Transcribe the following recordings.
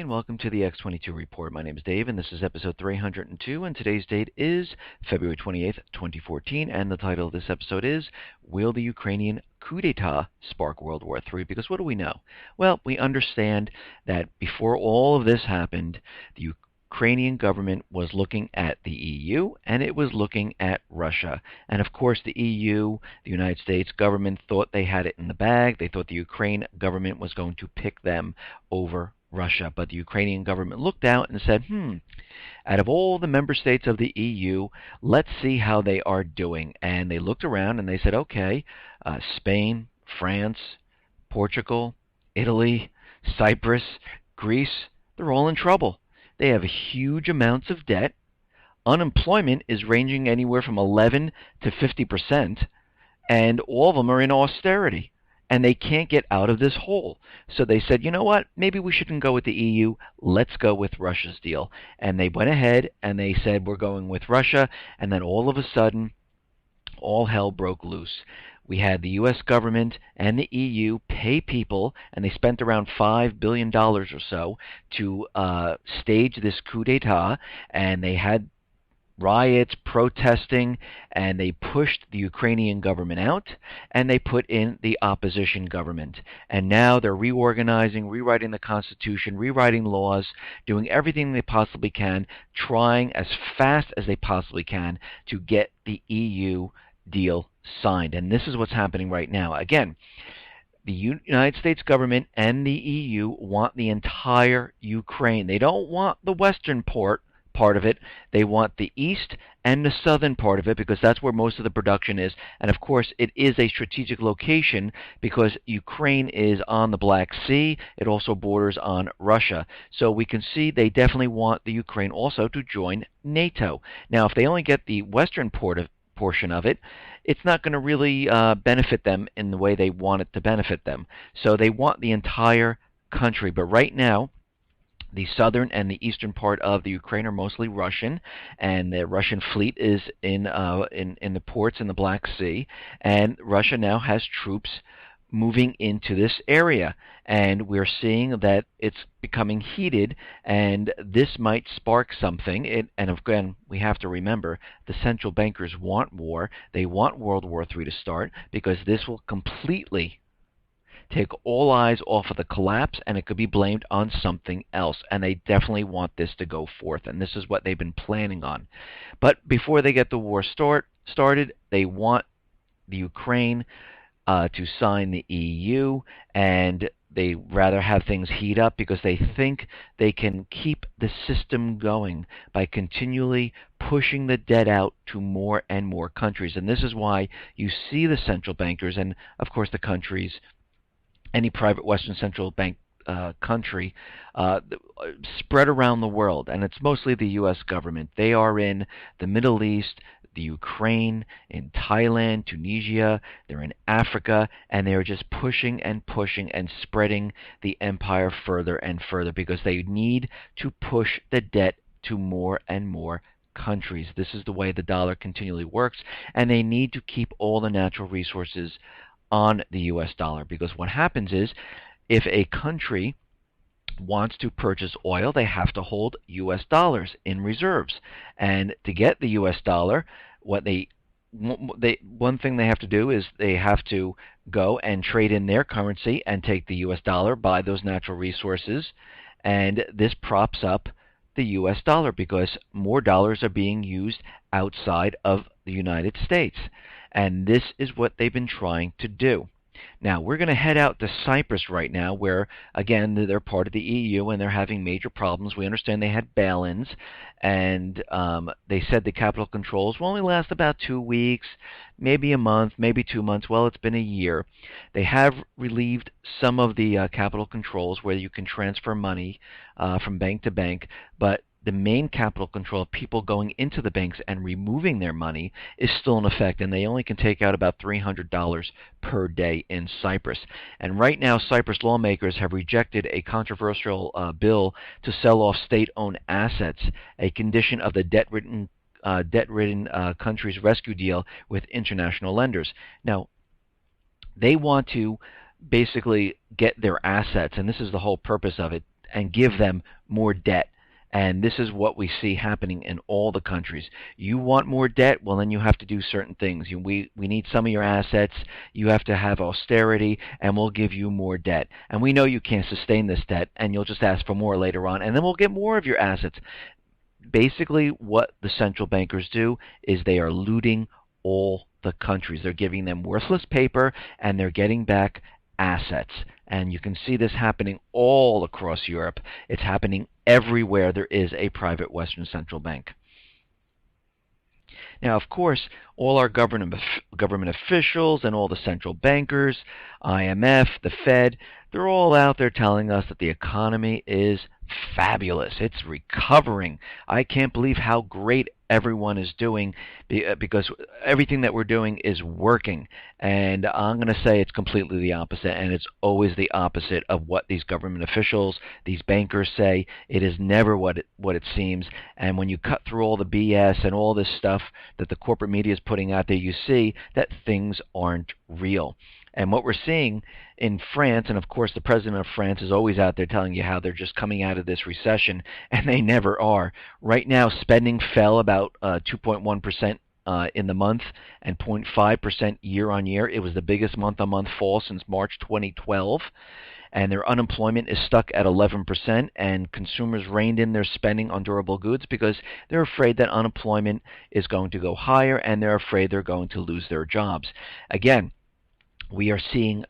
and welcome to the X22 Report. My name is Dave, and this is episode 302, and today's date is February 28th, 2014, and the title of this episode is, Will the Ukrainian Coup d'etat spark World War III? Because what do we know? Well, we understand that before all of this happened, the Ukrainian government was looking at the EU, and it was looking at Russia. And of course, the EU, the United States government, thought they had it in the bag. They thought the Ukraine government was going to pick them over Russia. But the Ukrainian government looked out and said, out of all the member states of the EU, let's see how they are doing. And they looked around and they said, okay, Spain, France, Portugal, Italy, Cyprus, Greece, they're all in trouble. They have huge amounts of debt. Unemployment is ranging anywhere from 11 to 50%, and all of them are in austerity, and they can't get out of this hole. So they said, you know what, maybe we shouldn't go with the EU, let's go with Russia's deal. And they went ahead and they said, we're going with Russia, and then all of a sudden, all hell broke loose. We had the U.S. government and the EU pay people, and they spent around $5 billion or so to stage this coup d'etat, and they had riots, protesting, and they pushed the Ukrainian government out, and they put in the opposition government. And now they're reorganizing, rewriting the Constitution, rewriting laws, doing everything they possibly can, trying as fast as they possibly can to get the EU deal signed. And this is what's happening right now. Again, the United States government and the EU want the entire Ukraine. They don't want the western part of it. They want the east and the southern part of it, because that's where most of the production is. And of course, it is a strategic location because Ukraine is on the Black Sea. It also borders on Russia. So we can see they definitely want the Ukraine also to join NATO. Now, if they only get the western portion of it, it's not going to really benefit them in the way they want it to benefit them. So they want the entire country. But right now, the southern and the eastern part of the Ukraine are mostly Russian, and the Russian fleet is in the ports in the Black Sea, and Russia now has troops moving into this area, and we're seeing that it's becoming heated, and this might spark something. And again, we have to remember, the central bankers want war. They want World War III to start, because this will completely take all eyes off of the collapse, and it could be blamed on something else. And they definitely want this to go forth, and this is what they've been planning on. But before they get the war started, they want the Ukraine to sign the EU, and they rather have things heat up because they think they can keep the system going by continually pushing the debt out to more and more countries. And this is why you see the central bankers and, of course, the countries, any private Western central bank country spread around the world, and it's mostly the U.S. government. They are in the Middle East, the Ukraine, in Thailand, Tunisia, they're in Africa, and they're just pushing and pushing and spreading the empire further and further because they need to push the debt to more and more countries. This is the way the dollar continually works, and they need to keep all the natural resources on the U.S. dollar, because what happens is if a country wants to purchase oil, they have to hold U.S. dollars in reserves. And to get the U.S. dollar, one thing they have to do is they have to go and trade in their currency and take the U.S. dollar, buy those natural resources, and this props up the U.S. dollar because more dollars are being used outside of the United States. And this is what they've been trying to do. Now, we're going to head out to Cyprus right now, where, again, they're part of the EU and they're having major problems. We understand they had bail-ins, and they said the capital controls will only last about 2 weeks, maybe a month, maybe 2 months. Well, it's been a year. They have relieved some of the capital controls where you can transfer money from bank to bank, but the main capital control of people going into the banks and removing their money is still in effect, and they only can take out about $300 per day in Cyprus. And right now, Cyprus lawmakers have rejected a controversial bill to sell off state-owned assets, a condition of the debt-ridden country's rescue deal with international lenders. Now, they want to basically get their assets, and this is the whole purpose of it, and give them more debt. And this is what we see happening in all the countries. You want more debt? Well, then you have to do certain things. We need some of your assets. You have to have austerity, and we'll give you more debt. And we know you can't sustain this debt, and you'll just ask for more later on, and then we'll get more of your assets. Basically, what the central bankers do is they are looting all the countries. They're giving them worthless paper, and they're getting back assets. And you can see this happening all across Europe. It's happening everywhere there is a private Western central bank. Now, of course, all our government officials and all the central bankers, IMF, the Fed, they're all out there telling us that the economy is fabulous. It's recovering. I can't believe how great everyone is doing because everything that we're doing is working. And I'm going to say it's completely the opposite, and it's always the opposite of what these government officials, these bankers say. It is never what it seems. And when you cut through all the BS and all this stuff that the corporate media is putting out there, you see that things aren't real. And what we're seeing in France, and of course the president of France is always out there telling you how they're just coming out of this recession, and they never are. Right now, spending fell about 2.1% in the month and 0.5% year on year. It was the biggest month-on-month fall since March 2012. And their unemployment is stuck at 11%, and consumers reined in their spending on durable goods because they're afraid that unemployment is going to go higher, and they're afraid they're going to lose their jobs. Again, we are seeing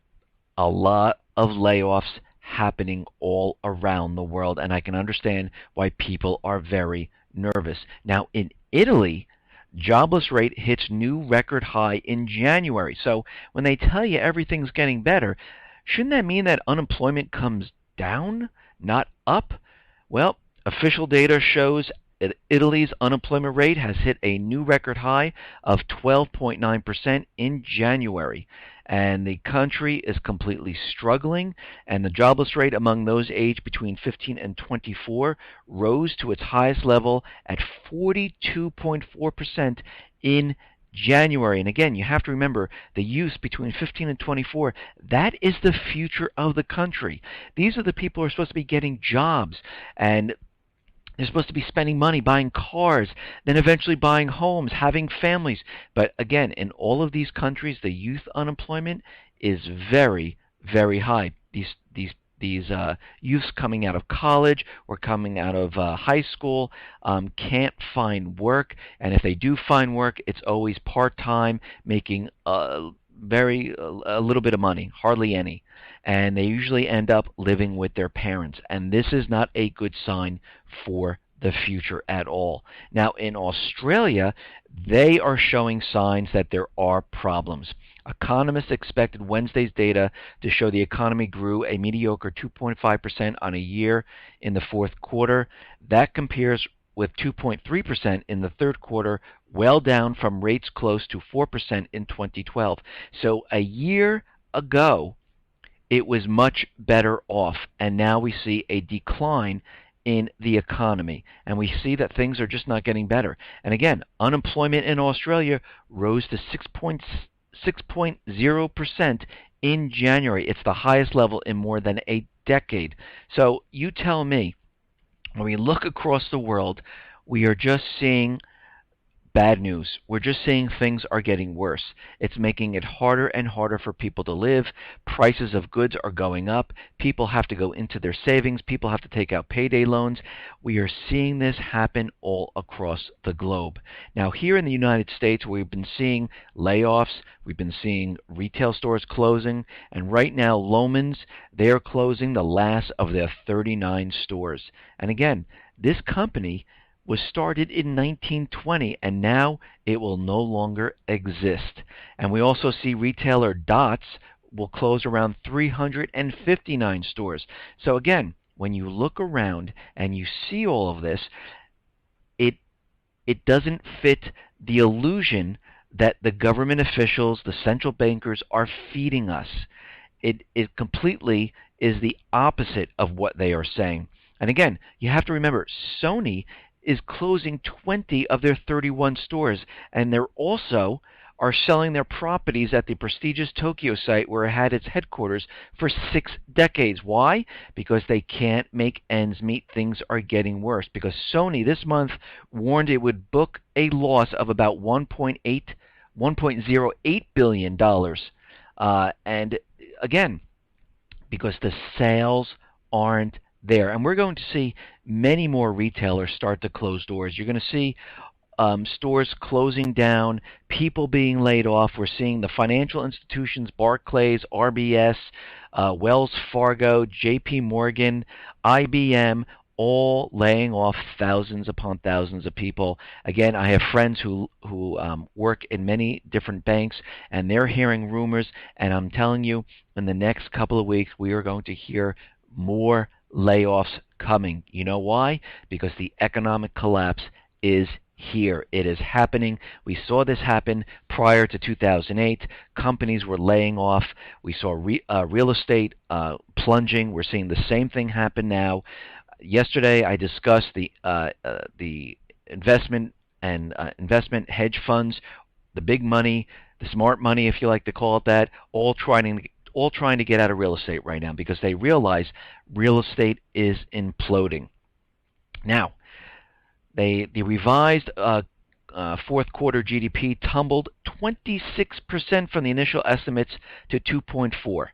a lot of layoffs happening all around the world, and I can understand why people are very nervous. Now, in Italy, jobless rate hits new record high in January. So when they tell you everything's getting better, shouldn't that mean that unemployment comes down, not up? Well, official data shows that Italy's unemployment rate has hit a new record high of 12.9% in January. And the country is completely struggling, and the jobless rate among those aged between 15 and 24 rose to its highest level at 42.4% in January. And again, you have to remember the youth between 15 and 24, that is the future of the country. These are the people who are supposed to be getting jobs, and they're supposed to be spending money, buying cars, then eventually buying homes, having families. But again, in all of these countries, the youth unemployment is very, very high. These youths coming out of college or coming out of high school can't find work, and if they do find work, it's always part-time, making a little bit of money, hardly any. And they usually end up living with their parents. And this is not a good sign for the future at all. Now, in Australia, they are showing signs that there are problems. Economists expected Wednesday's data to show the economy grew a mediocre 2.5% on a year in the fourth quarter. That compares with 2.3% in the third quarter, well down from rates close to 4% in 2012. So a year ago, it was much better off, and now we see a decline in the economy, and we see that things are just not getting better. And again, unemployment in Australia rose to 6.0% in January. It's the highest level in more than a decade. So you tell me, when we look across the world, we are just seeing bad news. We're just seeing things are getting worse. It's making it harder and harder for people to live. Prices of goods are going up. People have to go into their savings. People have to take out payday loans. We are seeing this happen all across the globe. Now, here in the United States, we've been seeing layoffs. We've been seeing retail stores closing. And right now, Loehmann's, they're closing the last of their 39 stores. And again, this company was started in 1920, and now it will no longer exist. And we also see retailer Dots will close around 359 stores. So again, when you look around and you see all of this, it doesn't fit the illusion that the government officials, the central bankers, are feeding us. It completely is the opposite of what they are saying. And again, you have to remember, Sony is closing 20 of their 31 stores, and they're also are selling their properties at the prestigious Tokyo site where it had its headquarters for 6 decades. Why? Because they can't make ends meet. Things are getting worse. Because Sony this month warned it would book a loss of about $1.08 billion. And again, because the sales aren't there. And we're going to see many more retailers start to close doors. You're going to see stores closing down, people being laid off. We're seeing the financial institutions, Barclays, RBS, Wells Fargo, JP Morgan, IBM, all laying off thousands upon thousands of people. Again, I have friends who work in many different banks, and they're hearing rumors, and I'm telling you, in the next couple of weeks, we are going to hear more layoffs coming. You know why? Because the economic collapse is here. It is happening. We saw this happen prior to 2008. Companies were laying off. We saw real estate plunging. We're seeing the same thing happen now. Yesterday, I discussed the investment and investment hedge funds, the big money, the smart money, if you like to call it that, all trying to get out of real estate right now because they realize real estate is imploding. Now, the revised fourth quarter GDP tumbled 26% from the initial estimates to 2.4.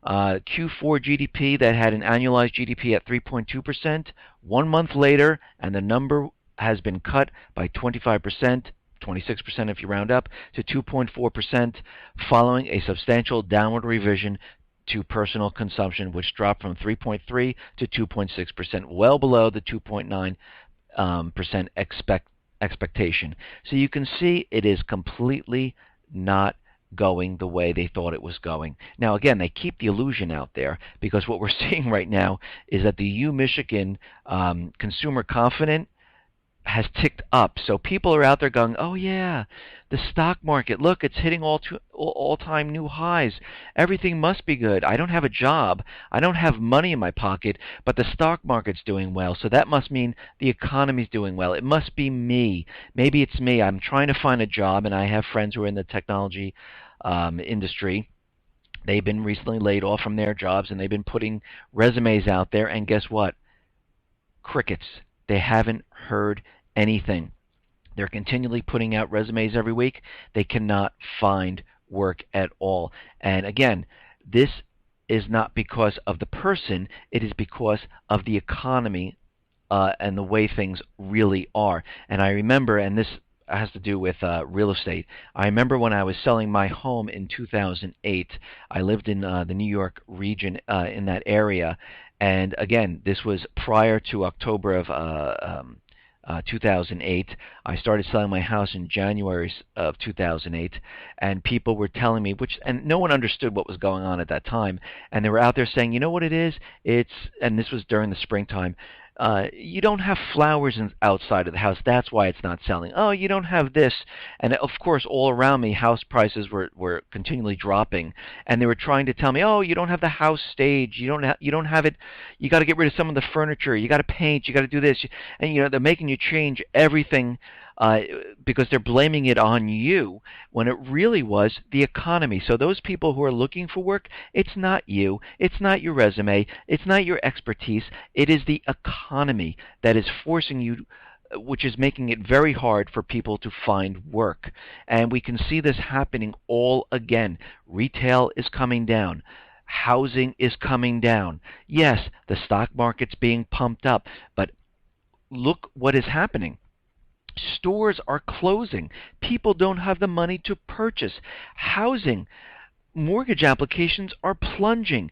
Q4 GDP that had an annualized GDP at 3.2%, 1 month later, and the number has been cut by 25%, 26% if you round up, to 2.4%, following a substantial downward revision to personal consumption, which dropped from 3.3 to 2.6%, well below the 2.9% expectation. So you can see it is completely not going the way they thought it was going. Now, again, they keep the illusion out there because what we're seeing right now is that the Michigan consumer confidence has ticked up. So people are out there going, oh yeah, the stock market, look, it's hitting all-time new highs. Everything must be good. I don't have a job. I don't have money in my pocket, but the stock market's doing well. So that must mean the economy's doing well. It must be me. Maybe it's me. I'm trying to find a job, and I have friends who are in the technology industry. They've been recently laid off from their jobs, and they've been putting resumes out there, and guess what? Crickets. They haven't heard anything. They're continually putting out resumes every week. They cannot find work at all. And again, this is not because of the person. It is because of the economy and the way things really are. And I remember, and this has to do with real estate. I remember when I was selling my home in 2008. I lived in the New York region in that area. And again, this was prior to October of 2008. I started selling my house in January of 2008, and people were telling me, and no one understood what was going on at that time, and they were out there saying, you know what it is? And this was during the springtime, you don't have flowers outside of the house. That's why it's not selling. Oh, you don't have this. And of course, all around me, house prices were continually dropping. And they were trying to tell me, oh, you don't have the house stage. You don't have it. You got to get rid of some of the furniture. You got to paint. You got to do this. And they're making you change everything because they're blaming it on you when it really was the economy. So those people who are looking for work, it's not you. It's not your resume. It's not your expertise. It is the economy that is forcing you, which is making it very hard for people to find work. And we can see this happening all again. Retail is coming down. Housing is coming down. Yes, the stock market's being pumped up, but look what is happening. Stores are closing. People don't have the money to purchase. Housing, mortgage applications are plunging.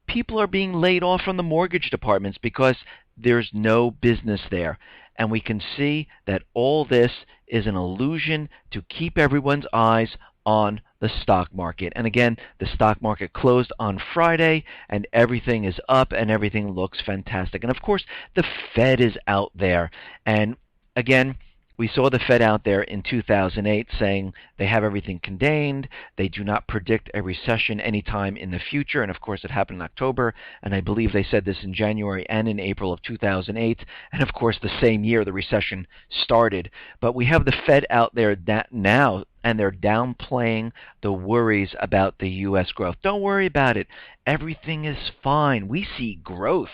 People are being laid off from the mortgage departments because there's no business there. And we can see that all this is an illusion to keep everyone's eyes on the stock market. And again, the stock market closed on Friday, and everything is up, and everything looks fantastic. And of course, the Fed is out there. And again, we saw the Fed out there in 2008 saying they have everything contained. They do not predict a recession anytime in the future. And of course, it happened in October. And I believe they said this in January and in April of 2008. And of course, the same year the recession started. But we have the Fed out there now, and they're downplaying the worries about the U.S. growth. Don't worry about it. Everything is fine. We see growth.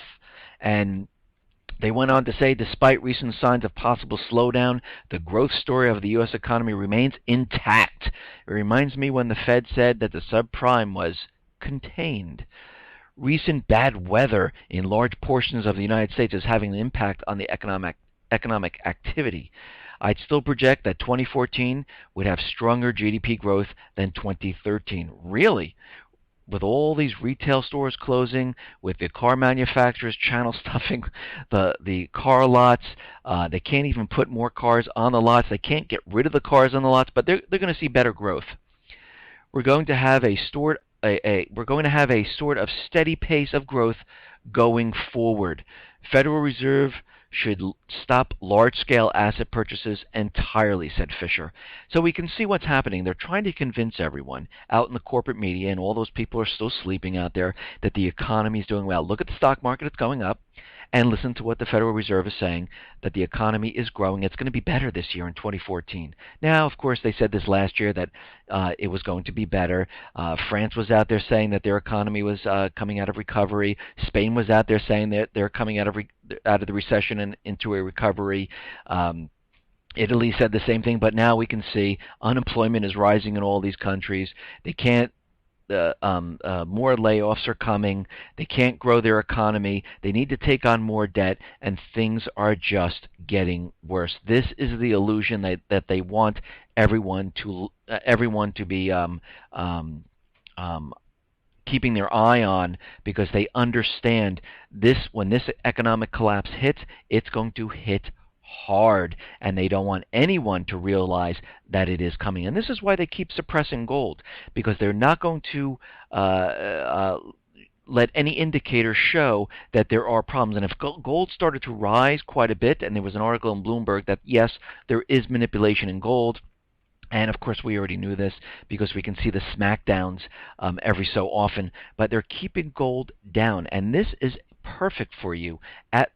And they went on to say, despite recent signs of possible slowdown, the growth story of the U.S. economy remains intact. It reminds me when the Fed said that the subprime was contained. Recent bad weather in large portions of the United States is having an impact on the economic activity. I'd still project that 2014 would have stronger GDP growth than 2013. Really? With all these retail stores closing, with the car manufacturers channel stuffing the car lots, they can't even put more cars on the lots. They can't get rid of the cars on the lots, but they're going to see better growth. We're going to have a sort of steady pace of growth going forward. Federal Reserve should stop large-scale asset purchases entirely, said Fisher. So we can see what's happening. They're trying to convince everyone out in the corporate media, and all those people are still sleeping out there, that the economy is doing well. Look at the stock market. It's going up. And listen to what the Federal Reserve is saying, that the economy is growing. It's going to be better this year in 2014. Now, of course, they said this last year that it was going to be better. France was out there saying that their economy was coming out of recovery. Spain was out there saying that they're coming out of the recession and into a recovery. Italy said the same thing, but now we can see unemployment is rising in all these countries. They can't. More layoffs are coming. They can't grow their economy. They need to take on more debt, and things are just getting worse. This is the illusion that they want everyone to be keeping their eye on, because they understand this. When this economic collapse hits, it's going to hit hard, and they don't want anyone to realize that it is coming. And this is why they keep suppressing gold, because they're not going to let any indicator show that there are problems. And if gold started to rise quite a bit, and there was an article in Bloomberg that, yes, there is manipulation in gold, and of course we already knew this because we can see the smackdowns every so often, but they're keeping gold down. And this is perfect for you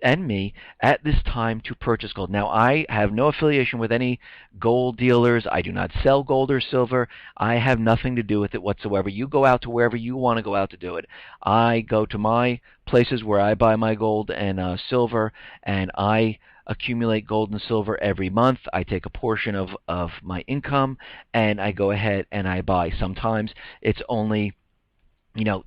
and me at this time to purchase gold. Now, I have no affiliation with any gold dealers. I do not sell gold or silver. I have nothing to do with it whatsoever. You go out to wherever you want to go out to do it. I go to my places where I buy my gold and silver, and I accumulate gold and silver every month. I take a portion of my income, and I go ahead and I buy. Sometimes it's only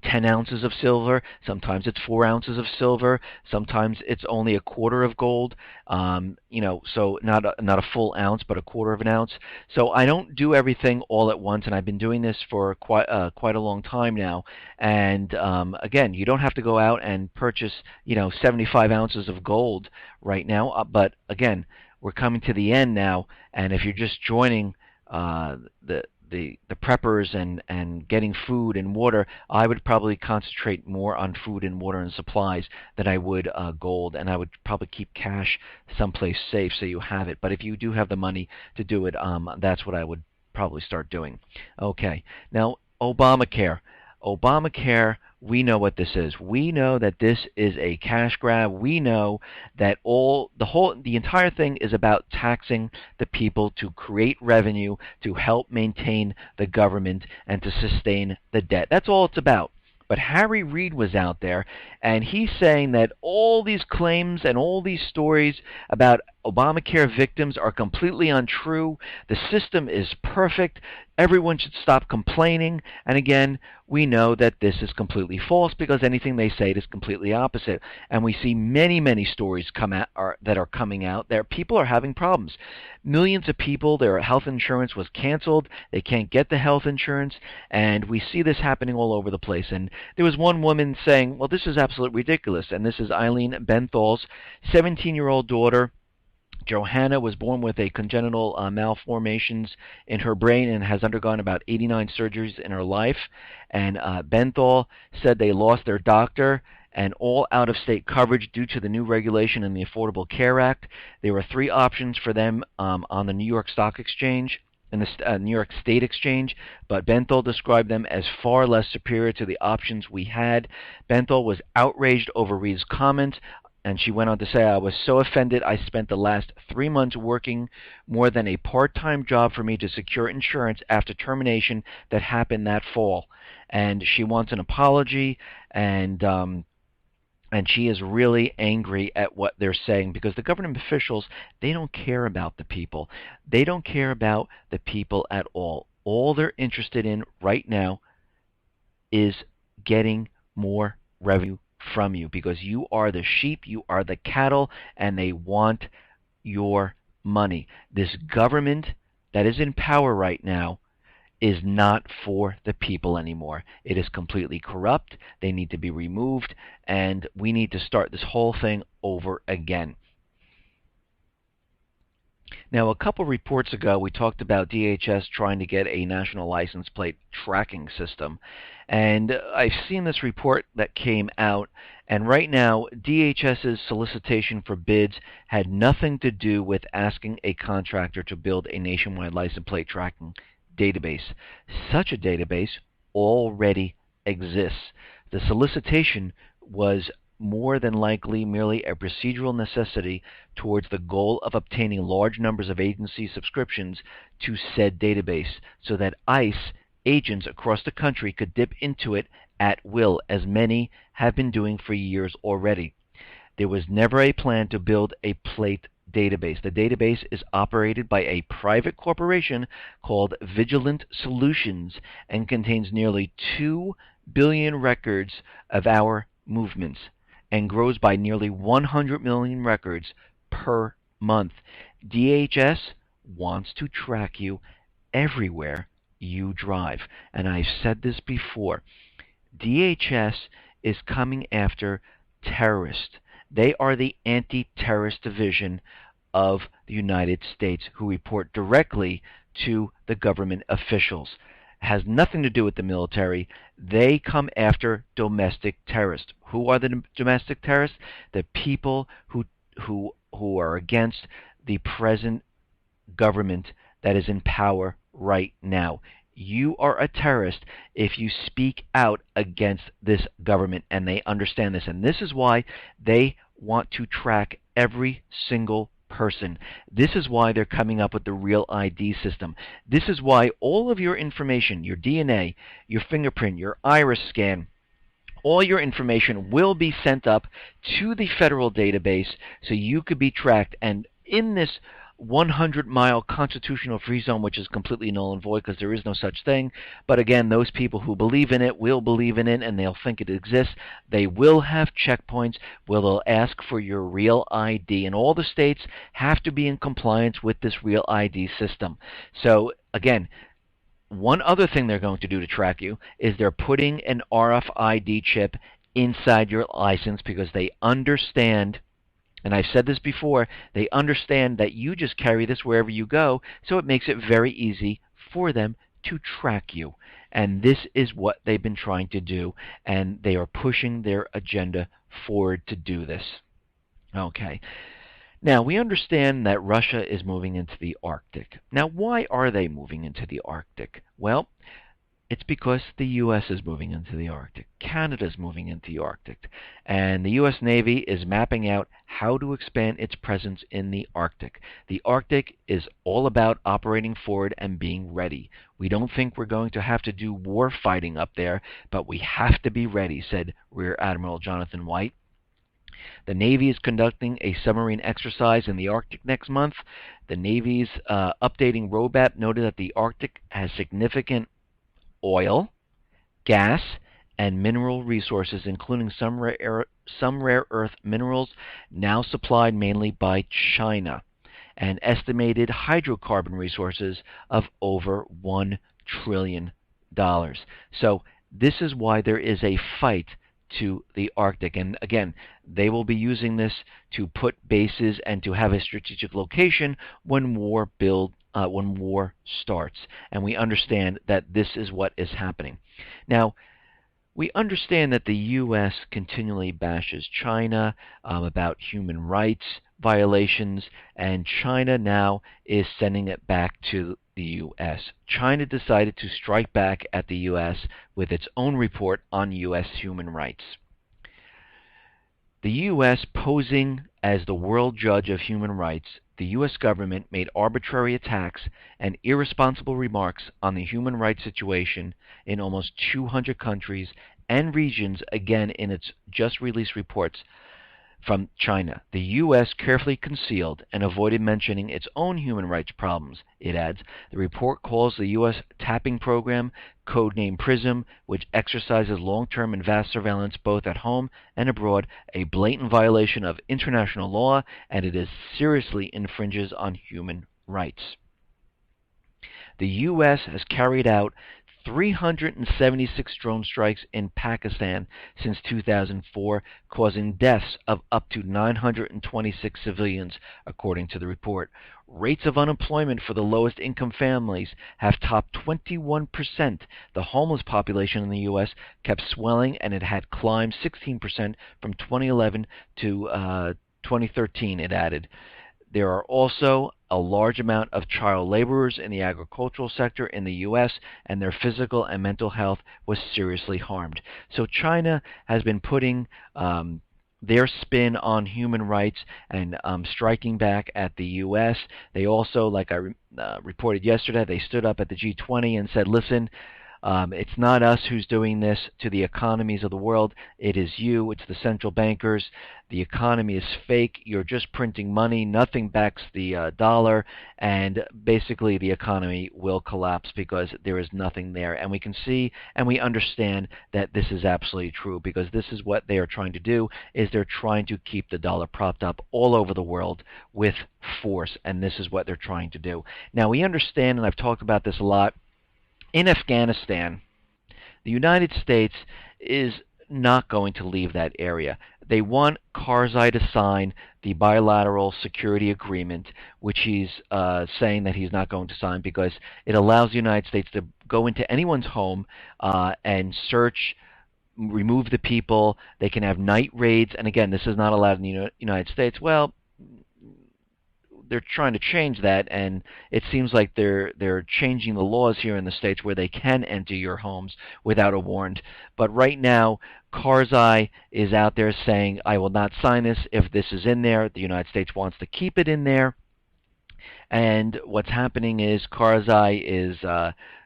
10 ounces of silver. Sometimes it's 4 ounces of silver. Sometimes it's only a quarter of gold. So not a full ounce, but a quarter of an ounce. So I don't do everything all at once, and I've been doing this for quite a long time now. And again, you don't have to go out and purchase 75 ounces of gold right now. But again, we're coming to the end now, and if you're just joining the preppers and getting food and water, I would probably concentrate more on food and water and supplies than I would gold, and I would probably keep cash someplace safe so you have it. But if you do have the money to do it, that's what I would probably start doing. Okay, now Obamacare. Obamacare, we know what this is. We know that this is a cash grab. We know that the entire thing is about taxing the people to create revenue, to help maintain the government, and to sustain the debt. That's all it's about. But Harry Reid was out there, and he's saying that all these claims and all these stories about Obamacare victims are completely untrue. The system is perfect. Everyone should stop complaining. And again, we know that this is completely false, because anything they say is completely opposite. And we see many, many stories that are coming out there. People are having problems. Millions of people, their health insurance was canceled. They can't get the health insurance. And we see this happening all over the place. And there was one woman saying, well, this is absolutely ridiculous. And this is Eileen Benthal's 17-year-old daughter. Johanna was born with a congenital malformations in her brain and has undergone about 89 surgeries in her life. And Benthal said they lost their doctor, and all out-of-state coverage due to the new regulation in the Affordable Care Act. There were three options for them on the New York Stock Exchange and the New York State Exchange, but Benthel described them as far less superior to the options we had. Benthel was outraged over Reed's comments, and she went on to say, "I was so offended. I spent the last 3 months working more than a part-time job for me to secure insurance after termination that happened that fall." And she wants an apology, and she is really angry at what they're saying, because the government officials, they don't care about the people. They don't care about the people at all. All they're interested in right now is getting more revenue from you, because you are the sheep, you are the cattle, and they want your money. This government that is in power right now is not for the people anymore. It is completely corrupt. They need to be removed, and we need to start this whole thing over again. Now, a couple reports ago, we talked about DHS trying to get a national license plate tracking system. And I've seen this report that came out, and right now, DHS's solicitation for bids had nothing to do with asking a contractor to build a nationwide license plate tracking database. Such a database already exists. The solicitation was more than likely merely a procedural necessity towards the goal of obtaining large numbers of agency subscriptions to said database, so that ICE agents across the country could dip into it at will, as many have been doing for years already. There was never a plan to build a plate database. The database is operated by a private corporation called Vigilant Solutions and contains nearly 2 billion records of our movements, and grows by nearly 100 million records per month. DHS wants to track you everywhere you drive. And I've said this before. DHS is coming after terrorists. They are the anti-terrorist division of the United States, who report directly to the government officials. It has nothing to do with the military. They come after domestic terrorists. Who are the domestic terrorists? The people who are against the present government that is in power right now. You are a terrorist if you speak out against this government, and they understand this. And this is why they want to track every single person. This is why they're coming up with the Real ID system. This is why all of your information, your DNA, your fingerprint, your iris scan, all your information will be sent up to the federal database so you could be tracked. And in this 100-mile constitutional free zone, which is completely null and void because there is no such thing. But again, those people who believe in it will believe in it, and they'll think it exists. They will have checkpoints where they'll ask for your Real ID, and all the states have to be in compliance with this Real ID system. So again, one other thing they're going to do to track you is they're putting an RFID chip inside your license, because they understand, and I've said this before, they understand that you just carry this wherever you go, so it makes it very easy for them to track you. And this is what they've been trying to do, and they are pushing their agenda forward to do this. Okay. Now, we understand that Russia is moving into the Arctic. Now, why are they moving into the Arctic? Well, it's because the U.S. is moving into the Arctic. Canada is moving into the Arctic. And the U.S. Navy is mapping out how to expand its presence in the Arctic. The Arctic is all about operating forward and being ready. We don't think we're going to have to do war fighting up there, but we have to be ready, said Rear Admiral Jonathan White. The Navy is conducting a submarine exercise in the Arctic next month. The Navy's updating roadmap noted that the Arctic has significant oil, gas, and mineral resources, including some rare earth minerals now supplied mainly by China, and estimated hydrocarbon resources of over $1 trillion. So this is why there is a fight to the Arctic. And again, they will be using this to put bases and to have a strategic location when war starts. And we understand that this is what is happening. Now, We understand that the U.S. continually bashes China about human rights violations, and China now is sending it back to the U.S. China decided to strike back at the U.S. with its own report on U.S. human rights. The U.S. posing as the world judge of human rights, the U.S. government made arbitrary attacks and irresponsible remarks on the human rights situation in almost 200 countries and regions, again in its just released reports from China. The U.S. carefully concealed and avoided mentioning its own human rights problems, it adds. The report calls the U.S. tapping program, codenamed PRISM, which exercises long-term and vast surveillance both at home and abroad, a blatant violation of international law, and it seriously infringes on human rights. The U.S. has carried out 376 drone strikes in Pakistan since 2004, causing deaths of up to 926 civilians, according to the report. Rates of unemployment for the lowest income families have topped 21%. The homeless population in the U.S. kept swelling, and it had climbed 16% from 2011 to 2013, it added. There are also a large amount of child laborers in the agricultural sector in the U.S., and their physical and mental health was seriously harmed. So China has been putting their spin on human rights and striking back at the U.S. They also, like I reported yesterday, they stood up at the G20 and said, listen, it's not us who's doing this to the economies of the world. It is you. It's the central bankers. The economy is fake. You're just printing money. Nothing backs the dollar. And basically the economy will collapse because there is nothing there. And we can see and we understand that this is absolutely true, because this is what they are trying to do, is they're trying to keep the dollar propped up all over the world with force. And this is what they're trying to do. Now we understand, and I've talked about this a lot, in Afghanistan, the United States is not going to leave that area. They want Karzai to sign the bilateral security agreement, which he's saying that he's not going to sign because it allows the United States to go into anyone's home and search, remove the people. They can have night raids, and again, this is not allowed in the United States. Well, they're trying to change that, and it seems like they're changing the laws here in the States where they can enter your homes without a warrant. But right now, Karzai is out there saying, I will not sign this if this is in there. The United States wants to keep it in there. And what's happening is Karzai is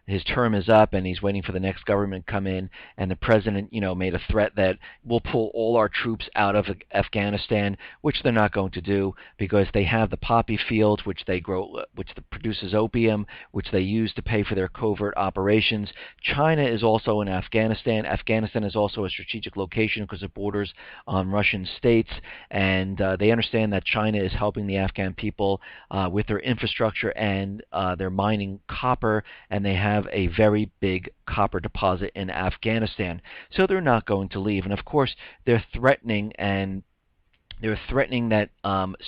his term is up, and he's waiting for the next government to come in. And the president, made a threat that we'll pull all our troops out of Afghanistan, which they're not going to do because they have the poppy fields, which they grow, which produces opium, which they use to pay for their covert operations. China is also in Afghanistan. Afghanistan is also a strategic location because it borders on Russian states, and they understand that China is helping the Afghan people with their infrastructure, and they're mining copper, and they have a very big copper deposit in Afghanistan. So they're not going to leave. And of course, they're threatening that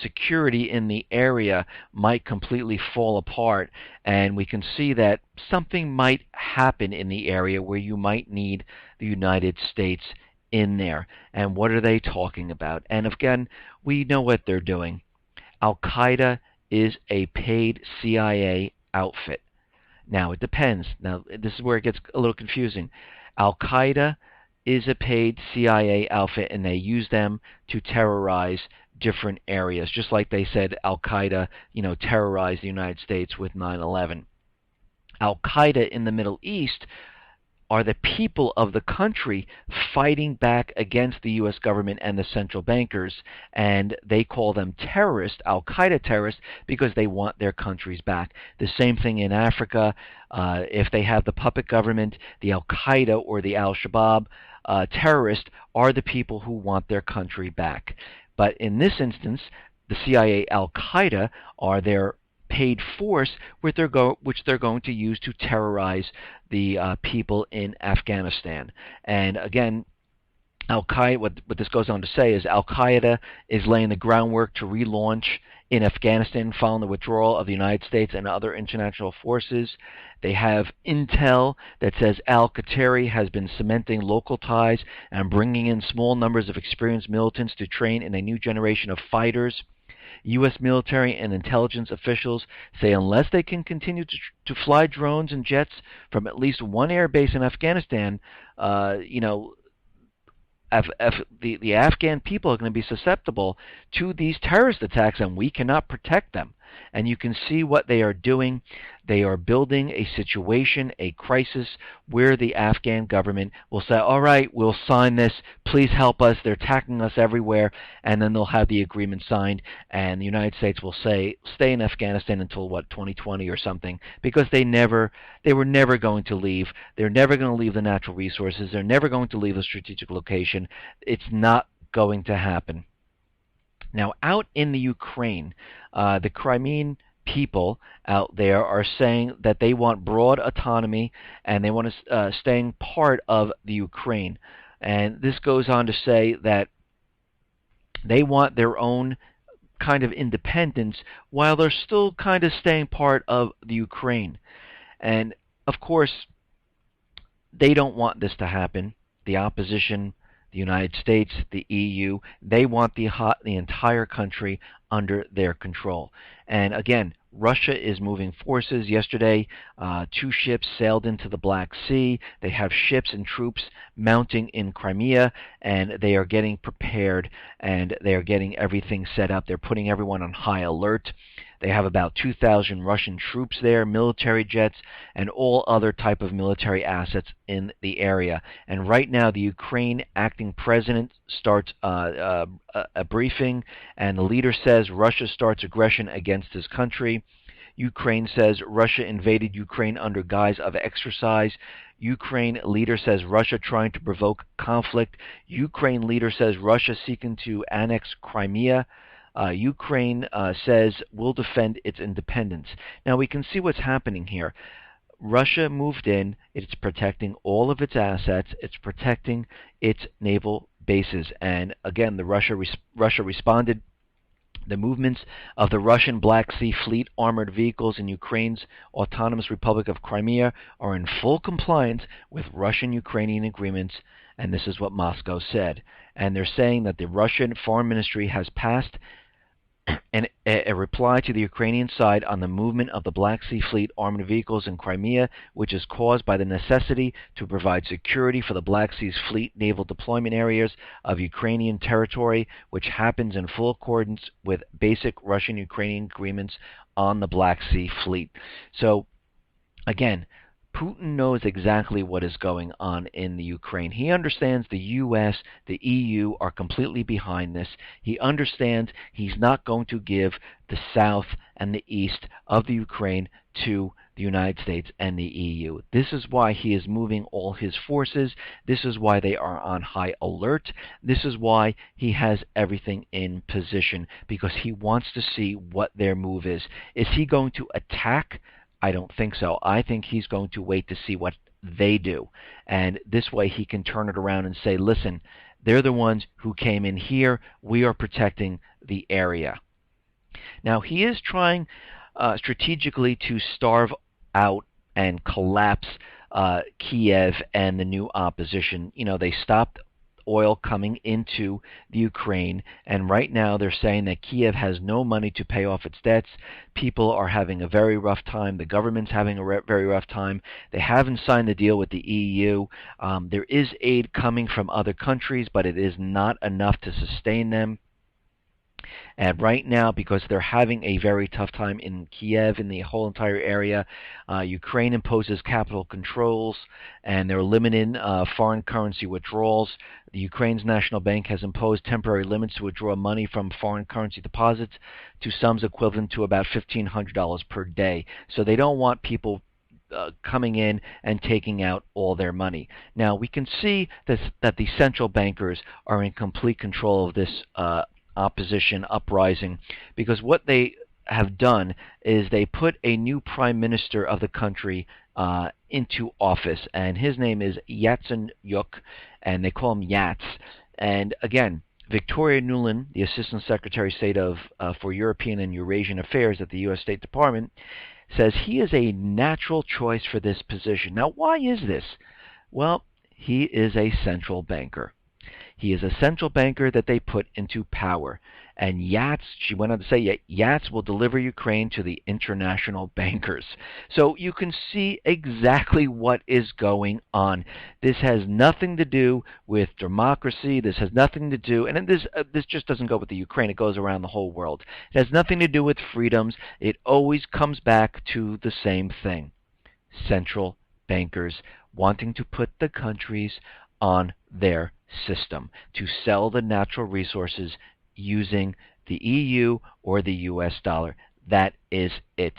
security in the area might completely fall apart, and we can see that something might happen in the area where you might need the United States in there. And what are they talking about? And again, we know what they're doing. Al-Qaeda is a paid CIA outfit. Now, it depends. Now, this is where it gets a little confusing. Al-Qaeda is a paid CIA outfit, and they use them to terrorize different areas, just like they said Al-Qaeda, terrorized the United States with 9/11. Al-Qaeda in the Middle East are the people of the country fighting back against the U.S. government and the central bankers, and they call them terrorists, Al-Qaeda terrorists, because they want their countries back. The same thing in Africa. If they have the puppet government, the Al-Qaeda or the Al-Shabaab terrorists are the people who want their country back. But in this instance, the CIA Al-Qaeda are their paid force, which they're going to use to terrorize the people in Afghanistan. And again, Al-Qaeda, what this goes on to say is Al-Qaeda is laying the groundwork to relaunch in Afghanistan following the withdrawal of the United States and other international forces. They have intel that says al-Qatari has been cementing local ties and bringing in small numbers of experienced militants to train in a new generation of fighters. U.S. military and intelligence officials say unless they can continue to fly drones and jets from at least one air base in Afghanistan, uh, you know, the Afghan people are going to be susceptible to these terrorist attacks, and we cannot protect them. And you can see what they are doing. They are building a situation, a crisis, where the Afghan government will say, all right, we'll sign this. Please help us. They're attacking us everywhere. And then they'll have the agreement signed, and the United States will say, stay in Afghanistan until, 2020 or something, because they were never going to leave. They're never going to leave the natural resources. They're never going to leave the strategic location. It's not going to happen. Now, out in the Ukraine, the Crimean people out there are saying that they want broad autonomy and they want to staying part of the Ukraine. And this goes on to say that they want their own kind of independence while they're still kind of staying part of the Ukraine. And of course, they don't want this to happen. The opposition, the United States, the EU, they want the entire country under their control. And again, Russia is moving forces. Yesterday, 2 ships sailed into the Black Sea. They have ships and troops mounting in Crimea, and they are getting prepared, and they are getting everything set up. They're putting everyone on high alert. They have about 2,000 Russian troops there, military jets, and all other type of military assets in the area. And right now, the Ukraine acting president starts a briefing, and the leader says Russia starts aggression against his country. Ukraine says Russia invaded Ukraine under guise of exercise. Ukraine leader says Russia trying to provoke conflict. Ukraine leader says Russia seeking to annex Crimea. Ukraine says will defend its independence. Now we can see what's happening here. Russia moved in. It's protecting all of its assets. It's protecting its naval bases. And again, Russia responded. The movements of the Russian Black Sea Fleet armored vehicles in Ukraine's Autonomous Republic of Crimea are in full compliance with Russian-Ukrainian agreements, and this is what Moscow said. And they're saying that the Russian Foreign Ministry has passed a reply to the Ukrainian side on the movement of the Black Sea Fleet armored vehicles in Crimea, which is caused by the necessity to provide security for the Black Sea's fleet naval deployment areas of Ukrainian territory, which happens in full accordance with basic Russian-Ukrainian agreements on the Black Sea Fleet. So, again, Putin knows exactly what is going on in the Ukraine. He understands the U.S., the EU are completely behind this. He understands he's not going to give the south and the east of the Ukraine to the United States and the EU. This is why he is moving all his forces. This is why they are on high alert. This is why he has everything in position, because he wants to see what their move is. Is he going to attack? I don't think so. I think he's going to wait to see what they do. And this way he can turn it around and say, listen, they're the ones who came in here. We are protecting the area. Now, he is trying strategically to starve out and collapse Kiev and the new opposition. You know, they stopped oil coming into the Ukraine, and right now they're saying that Kiev has no money to pay off its debts. People are having a very rough time. The government's having a very rough time. They haven't signed the deal with the EU. There is aid coming from other countries, but it is not enough to sustain them. And right now, because they're having a very tough time in Kiev, in the whole entire area, Ukraine imposes capital controls, and they're limiting foreign currency withdrawals. The Ukraine's national bank has imposed temporary limits to withdraw money from foreign currency deposits to sums equivalent to about $1,500 per day. So they don't want people coming in and taking out all their money. Now, we can see that the central bankers are in complete control of this opposition uprising, because what they have done is they put a new prime minister of the country into office, and his name is Yatsenyuk, and they call him Yats. And again, Victoria Nuland, the Assistant Secretary of State for European and Eurasian Affairs at the U.S. State Department, says he is a natural choice for this position. Now, why is this? Well, he is a central banker. He is a central banker that they put into power. And Yats, she went on to say, Yats will deliver Ukraine to the international bankers. So you can see exactly what is going on. This has nothing to do with democracy. This has nothing to do, and this just doesn't go with the Ukraine. It goes around the whole world. It has nothing to do with freedoms. It always comes back to the same thing. Central bankers wanting to put the countries on their system to sell the natural resources using the EU or the US dollar. That is it.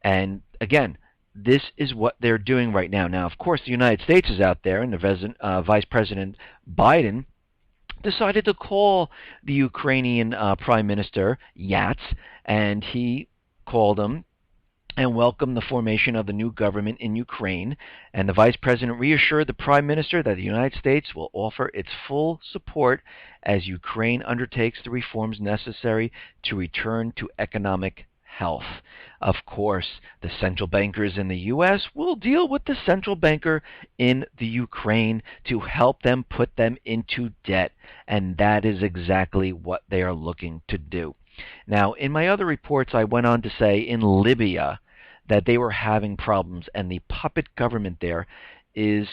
And again, this is what they're doing right now. Now, of course, the United States is out there, and the Vice President Biden decided to call the Ukrainian Prime Minister Yats, and he called him and welcomed the formation of the new government in Ukraine. And the Vice President reassured the Prime Minister that the United States will offer its full support as Ukraine undertakes the reforms necessary to return to economic health. Of course, the central bankers in the U.S. will deal with the central banker in the Ukraine to help them put them into debt. And that is exactly what they are looking to do. Now, in my other reports, I went on to say in Libya that they were having problems, and the puppet government there is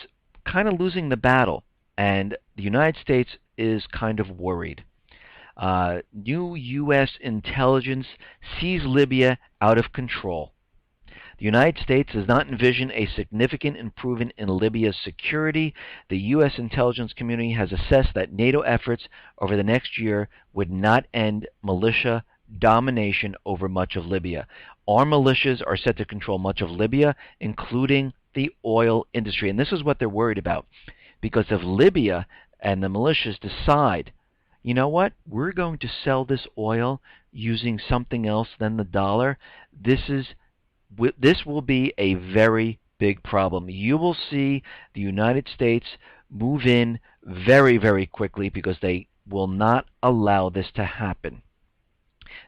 kind of losing the battle, and the United States is kind of worried. New U.S. intelligence sees Libya out of control. The United States does not envision a significant improvement in Libya's security. The U.S. intelligence community has assessed that NATO efforts over the next year would not end militia domination over much of Libya. Armed militias are set to control much of Libya, including the oil industry. And this is what they're worried about. Because if Libya and the militias decide, you know what, we're going to sell this oil using something else than the dollar, this will be a very big problem. You will see the United States move in very, very quickly because they will not allow this to happen.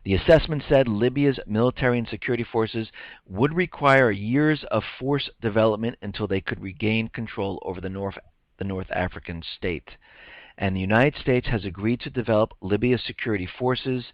The assessment said Libya's military and security forces would require years of force development until they could regain control over the North African state. And the United States has agreed to develop Libya's security forces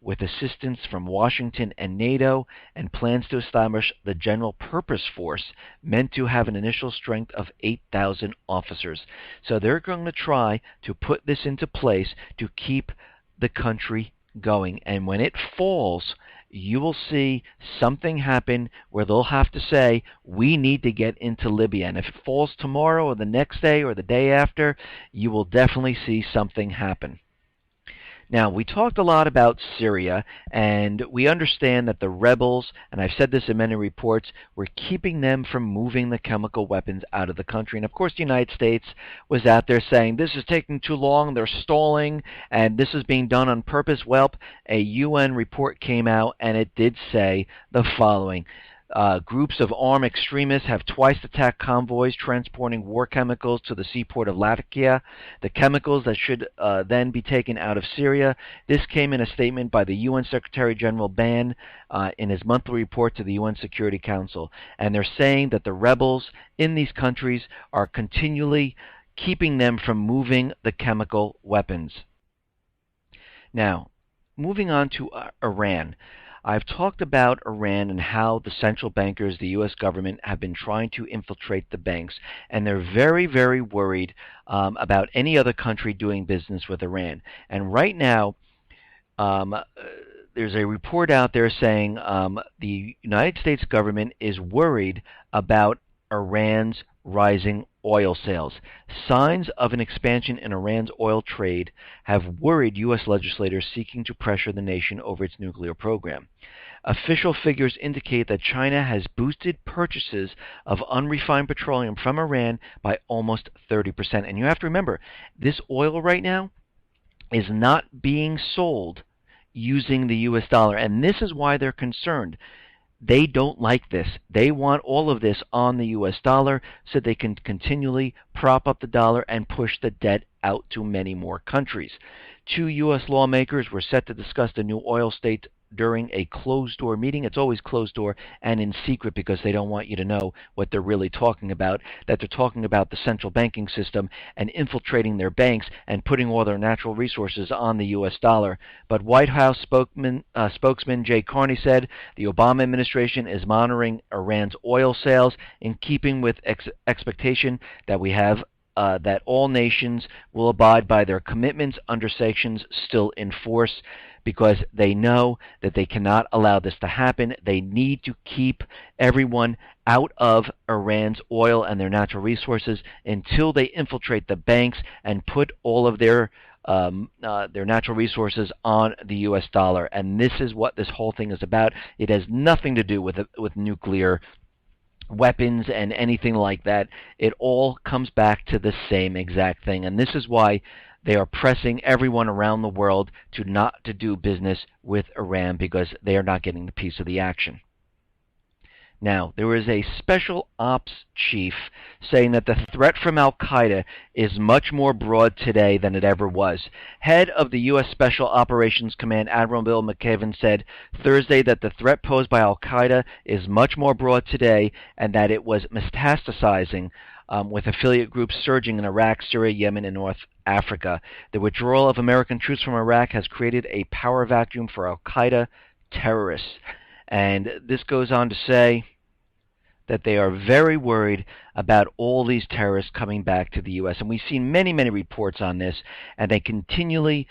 with assistance from Washington and NATO, and plans to establish the General Purpose Force, meant to have an initial strength of 8,000 officers. So they're going to try to put this into place to keep the country going. And when it falls, you will see something happen where they'll have to say, we need to get into Libya. And if it falls tomorrow or the next day or the day after, you will definitely see something happen. Now, we talked a lot about Syria, and we understand that the rebels, and I've said this in many reports, were keeping them from moving the chemical weapons out of the country. And of course, the United States was out there saying, this is taking too long, they're stalling, and this is being done on purpose. Well, a UN report came out, and it did say the following. Groups of armed extremists have twice attacked convoys transporting war chemicals to the seaport of Latakia, the chemicals that should then be taken out of Syria. This came in a statement by the UN Secretary General Ban in his monthly report to the UN Security Council. And they're saying that the rebels in these countries are continually keeping them from moving the chemical weapons. Now, moving on to Iran. I've talked about Iran and how the central bankers, the U.S. government, have been trying to infiltrate the banks, and they're very, very worried about any other country doing business with Iran. And right now, there's a report out there saying the United States government is worried about Iran's rising oil sales. Signs of an expansion in Iran's oil trade have worried U.S. legislators seeking to pressure the nation over its nuclear program. Official figures indicate that China has boosted purchases of unrefined petroleum from Iran by almost 30%. And you have to remember, this oil right now is not being sold using the U.S. dollar. And this is why they're concerned. They don't like this. They want all of this on the U.S. dollar so they can continually prop up the dollar and push the debt out to many more countries. Two U.S. lawmakers were set to discuss the new oil states during a closed-door meeting. It's always closed-door and in secret because they don't want you to know what they're really talking about, that they're talking about the central banking system and infiltrating their banks and putting all their natural resources on the U.S. dollar. But White House spokesman Jay Carney said the Obama administration is monitoring Iran's oil sales in keeping with expectation that we have that all nations will abide by their commitments under sanctions still in force, because they know that they cannot allow this to happen. They need to keep everyone out of Iran's oil and their natural resources until they infiltrate the banks and put all of their natural resources on the U.S. dollar. And this is what this whole thing is about. It has nothing to do with nuclear weapons and anything like that. It all comes back to the same exact thing. And this is why they are pressing everyone around the world not to do business with Iran, because they are not getting the piece of the action. Now, there is a special ops chief saying that the threat from al-Qaeda is much more broad today than it ever was. Head of the U.S. Special Operations Command, Admiral Bill McKibben, said Thursday that the threat posed by al-Qaeda is much more broad today and that it was metastasizing, with affiliate groups surging in Iraq, Syria, Yemen, and North Africa. The withdrawal of American troops from Iraq has created a power vacuum for al-Qaeda terrorists. And this goes on to say that they are very worried about all these terrorists coming back to the U.S. And we've seen many, many reports on this, and they continually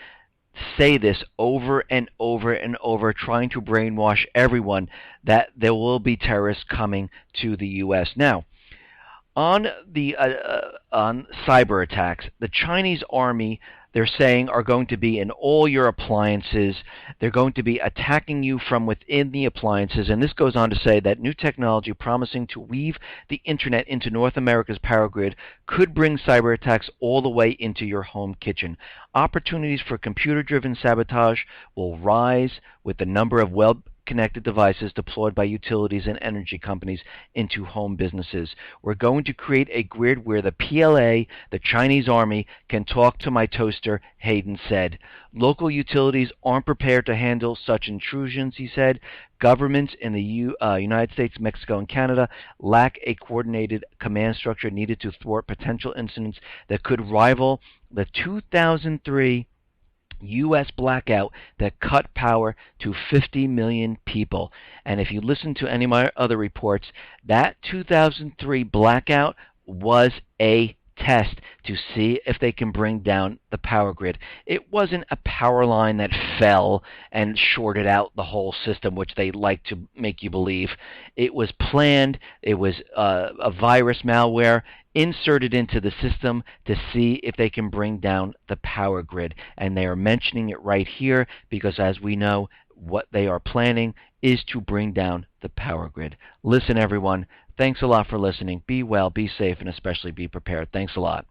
say this over and over and over, trying to brainwash everyone that there will be terrorists coming to the U.S. Now, on cyber attacks, the Chinese army, they're saying, are going to be in all your appliances. They're going to be attacking you from within the appliances. And this goes on to say that new technology promising to weave the internet into North America's power grid could bring cyber attacks all the way into your home kitchen. Opportunities for computer-driven sabotage will rise with the number of connected devices deployed by utilities and energy companies into home businesses. We're going to create a grid where the PLA, the Chinese army, can talk to my toaster, Hayden said. Local utilities aren't prepared to handle such intrusions, he said. Governments in the United States, Mexico, and Canada lack a coordinated command structure needed to thwart potential incidents that could rival the 2003 U.S. blackout that cut power to 50 million people. And if you listen to any of my other reports, that 2003 blackout was a test to see if they can bring down the power grid. It wasn't a power line that fell and shorted out the whole system, which they like to make you believe. It was planned. It was a virus malware inserted into the system to see if they can bring down the power grid. And they are mentioning it right here because, as we know, what they are planning is to bring down the power grid. Listen, everyone, thanks a lot for listening. Be well, be safe, and especially be prepared. Thanks a lot.